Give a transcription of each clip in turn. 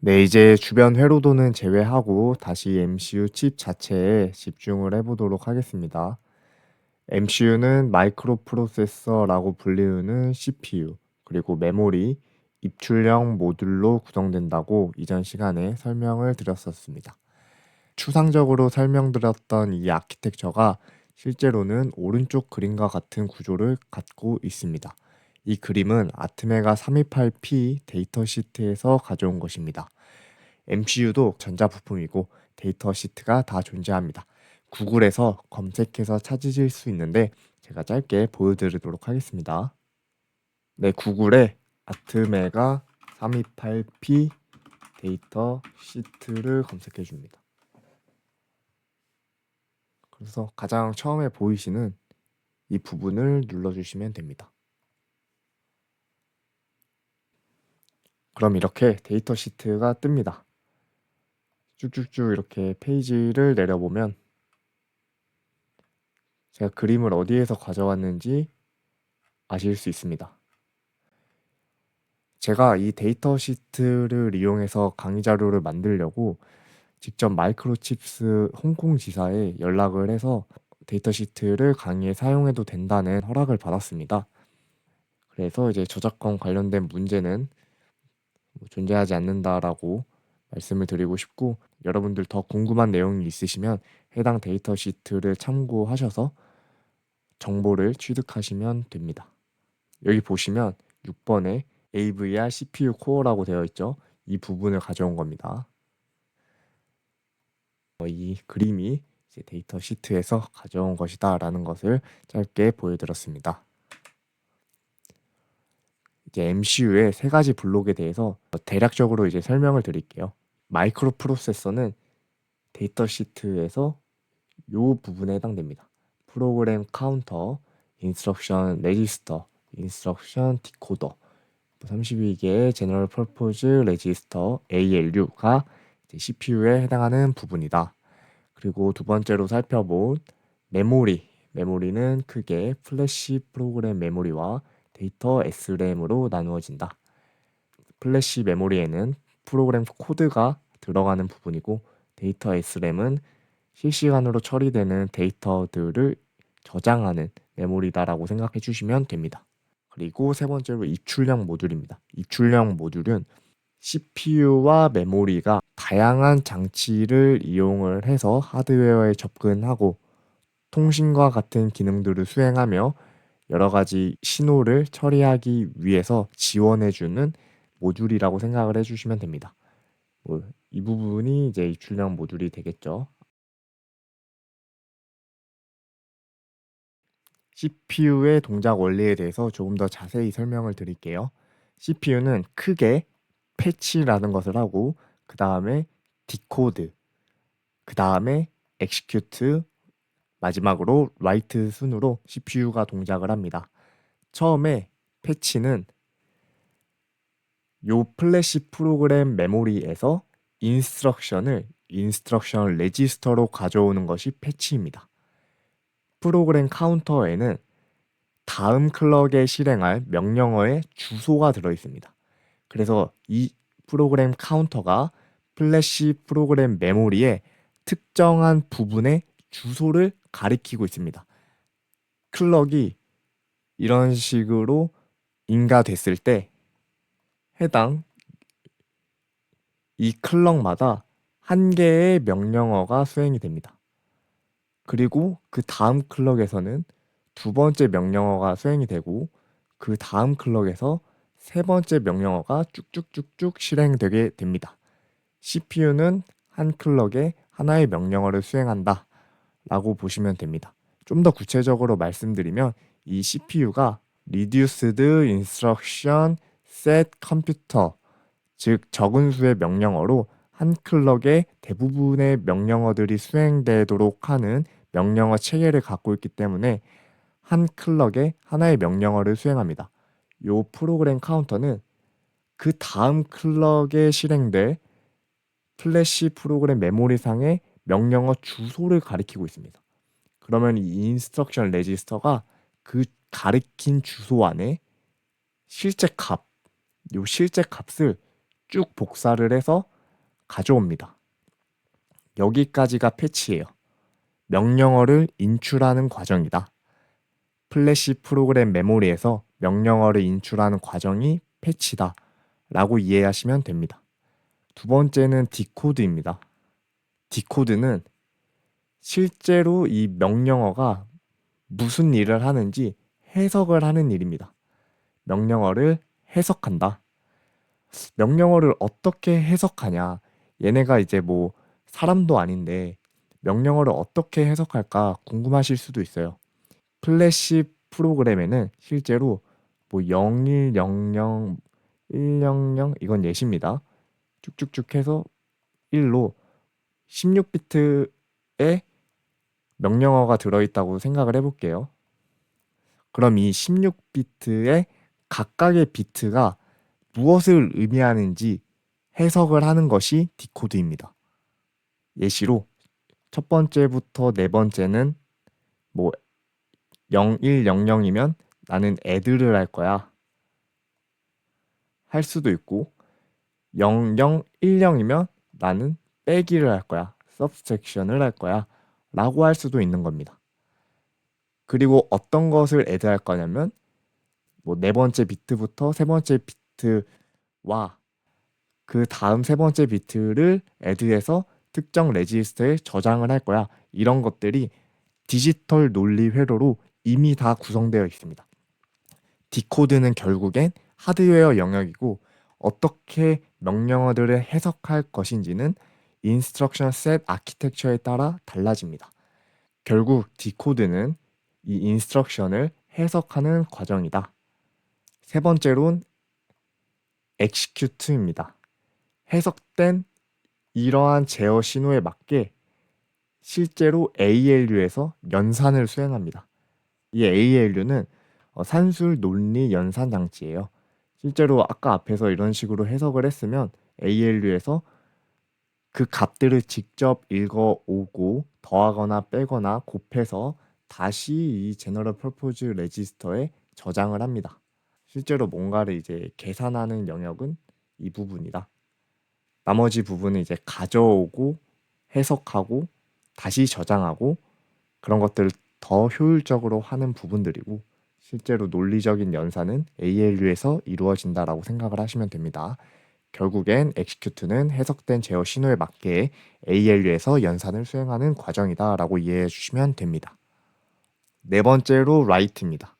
네, 이제 주변 회로도는 제외하고 다시 MCU 칩 자체에 집중을 해보도록 하겠습니다. MCU는 마이크로 프로세서라고 불리우는 CPU, 그리고 메모리, 입출력 모듈로 구성된다고 이전 시간에 설명을 드렸었습니다. 추상적으로 설명드렸던 이 아키텍처가 실제로는 오른쪽 그림과 같은 구조를 갖고 있습니다. 이 그림은 아트메가 328P 데이터 시트에서 가져온 것입니다. MCU도 전자부품이고 데이터 시트가 다 존재합니다. 구글에서 검색해서 찾으실 수 있는데 제가 짧게 보여드리도록 하겠습니다. 네, 구글에 아트메가 328P 데이터 시트를 검색해 줍니다. 그래서 가장 처음에 보이시는 이 부분을 눌러주시면 됩니다. 그럼 이렇게 데이터 시트가 뜹니다. 쭉쭉쭉 이렇게 페이지를 내려보면 제가 그림을 어디에서 가져왔는지 아실 수 있습니다. 제가 이 데이터 시트를 이용해서 강의 자료를 만들려고 직접 마이크로칩스 홍콩 지사에 연락을 해서 데이터 시트를 강의에 사용해도 된다는 허락을 받았습니다. 그래서 이제 저작권 관련된 문제는 존재하지 않는다라고 말씀을 드리고 싶고, 여러분들 더 궁금한 내용이 있으시면 해당 데이터 시트를 참고하셔서 정보를 취득하시면 됩니다. 여기 보시면 6번에 AVR CPU 코어라고 되어 있죠. 이 부분을 가져온 겁니다. 이 그림이 이제 데이터 시트에서 가져온 것이다 라는 것을 짧게 보여드렸습니다. 이제 MCU의 세 가지 블록에 대해서 대략적으로 이제 설명을 드릴게요. 마이크로 프로세서는 데이터 시트에서 이 부분에 해당됩니다. 프로그램 카운터, 인스트럭션 레지스터, 인스트럭션 디코더, 32개의 제너럴 퍼포즈 레지스터 ALU가 CPU에 해당하는 부분이다. 그리고 두 번째로 살펴본 메모리는 크게 플래시 프로그램 메모리와 데이터 SRAM으로 나누어진다. 플래시 메모리에는 프로그램 코드가 들어가는 부분이고, 데이터 SRAM은 실시간으로 처리되는 데이터들을 저장하는 메모리다라고 생각해 주시면 됩니다. 그리고 세 번째로 입출력 모듈입니다. 입출력 모듈은 CPU와 메모리가 다양한 장치를 이용을 해서 하드웨어에 접근하고 통신과 같은 기능들을 수행하며 여러 가지 신호를 처리하기 위해서 지원해주는 모듈이라고 생각을 해주시면 됩니다. 이 부분이 이제 입출력 모듈이 되겠죠. CPU의 동작 원리에 대해서 조금 더 자세히 설명을 드릴게요. CPU는 크게 패치라는 것을 하고, 그 다음에 디코드, 그 다음에 execute, 마지막으로 write 순으로 CPU가 동작을 합니다. 처음에 패치는 요 플래시 프로그램 메모리에서 인스트럭션 레지스터로 가져오는 것이 패치입니다. 프로그램 카운터에는 다음 클럭에 실행할 명령어의 주소가 들어 있습니다. 그래서 이 프로그램 카운터가 플래시 프로그램 메모리의 특정한 부분의 주소를 가리키고 있습니다. 클럭이 이런 식으로 인가됐을 때 해당 이 클럭마다 한 개의 명령어가 수행이 됩니다. 그리고 그 다음 클럭에서는 두 번째 명령어가 수행이 되고, 그 다음 클럭에서 세 번째 명령어가 쭉쭉쭉쭉 실행되게 됩니다. CPU는 한 클럭에 하나의 명령어를 수행한다 라고 보시면 됩니다. 좀 더 구체적으로 말씀드리면 이 CPU가 Reduced Instruction Set Computer, 즉 적은 수의 명령어로 한 클럭에 대부분의 명령어들이 수행되도록 하는 명령어 체계를 갖고 있기 때문에 한 클럭에 하나의 명령어를 수행합니다. 이 프로그램 카운터는 그 다음 클럭에 실행될 플래시 프로그램 메모리상의 명령어 주소를 가리키고 있습니다. 그러면 이 인스트럭션 레지스터가 그 가리킨 주소 안에 실제 값을 쭉 복사를 해서 가져옵니다. 여기까지가 패치예요. 명령어를 인출하는 과정이다. 플래시 프로그램 메모리에서 명령어를 인출하는 과정이 패치다 라고 이해하시면 됩니다. 두 번째는 디코드입니다. 디코드는 실제로 이 명령어가 무슨 일을 하는지 해석을 하는 일입니다. 명령어를 해석한다. 명령어를 어떻게 해석하냐? 얘네가 이제 뭐 사람도 아닌데 명령어를 어떻게 해석할까 궁금하실 수도 있어요. 플래시 프로그램에는 실제로 뭐 0100, 100 이건 예시입니다. 쭉쭉쭉 해서 1로 16비트의 명령어가 들어있다고 생각을 해볼게요. 그럼 이 16비트의 각각의 비트가 무엇을 의미하는지 해석을 하는 것이 디코드입니다. 예시로 첫 번째부터 네 번째는 뭐 0100이면 나는 애들을 할 거야 할 수도 있고 0010이면 나는 빼기를 할 거야 subtraction을 할 거야 라고 할 수도 있는 겁니다. 그리고 어떤 것을 애드할 거냐면 뭐 네 번째 비트부터 세 번째 비트와 그 다음 세 번째 비트를 애드해서 특정 레지스터에 저장을 할 거야. 이런 것들이 디지털 논리 회로로 이미 다 구성되어 있습니다. 디코드는 결국엔 하드웨어 영역이고 어떻게 명령어들을 해석할 것인지는 인스트럭션 셋 아키텍처에 따라 달라집니다. 결국 디코드는 이 인스트럭션을 해석하는 과정이다. 세 번째로는 execute입니다. 해석된 이러한 제어 신호에 맞게 실제로 ALU에서 연산을 수행합니다. 이 ALU는 산술 논리 연산 장치예요. 실제로 아까 앞에서 이런 식으로 해석을 했으면 ALU에서 그 값들을 직접 읽어오고 더하거나 빼거나 곱해서 다시 이 제너럴 퍼포즈 레지스터에 저장을 합니다. 실제로 뭔가를 이제 계산하는 영역은 이 부분이다. 나머지 부분은 이제 가져오고 해석하고 다시 저장하고 그런 것들을 더 효율적으로 하는 부분들이고 실제로 논리적인 연산은 ALU에서 이루어진다라고 생각을 하시면 됩니다. 결국엔 execute는 해석된 제어 신호에 맞게 ALU에서 연산을 수행하는 과정이다라고 이해해 주시면 됩니다. 네 번째로 write입니다.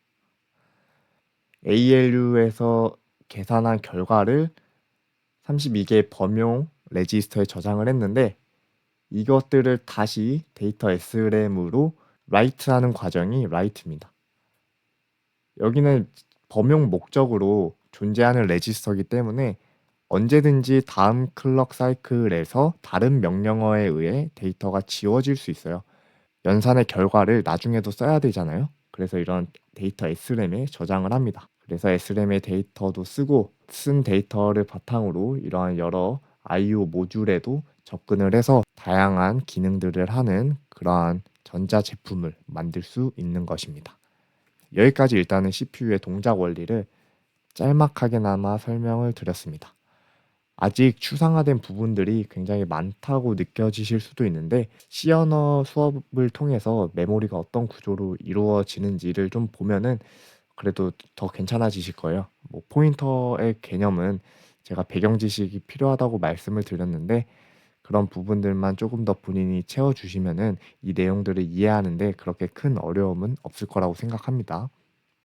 ALU에서 계산한 결과를 32개의 범용 레지스터에 저장을 했는데 이것들을 다시 데이터 SRAM으로 write하는 과정이 write입니다. 여기는 범용 목적으로 존재하는 레지스터이기 때문에 언제든지 다음 클럭 사이클에서 다른 명령어에 의해 데이터가 지워질 수 있어요. 연산의 결과를 나중에도 써야 되잖아요. 그래서 이런 데이터 SRAM에 저장을 합니다. 그래서 SRAM의 데이터도 쓰고 쓴 데이터를 바탕으로 이러한 여러 I/O 모듈에도 접근을 해서 다양한 기능들을 하는 그러한 전자 제품을 만들 수 있는 것입니다. 여기까지 일단은 CPU의 동작 원리를 짤막하게나마 설명을 드렸습니다. 아직 추상화된 부분들이 굉장히 많다고 느껴지실 수도 있는데 C 언어 수업을 통해서 메모리가 어떤 구조로 이루어지는지를 좀 보면은 그래도 더 괜찮아지실 거예요. 뭐 포인터의 개념은 제가 배경 지식이 필요하다고 말씀을 드렸는데 그런 부분들만 조금 더 본인이 채워주시면은 이 내용들을 이해하는데 그렇게 큰 어려움은 없을 거라고 생각합니다.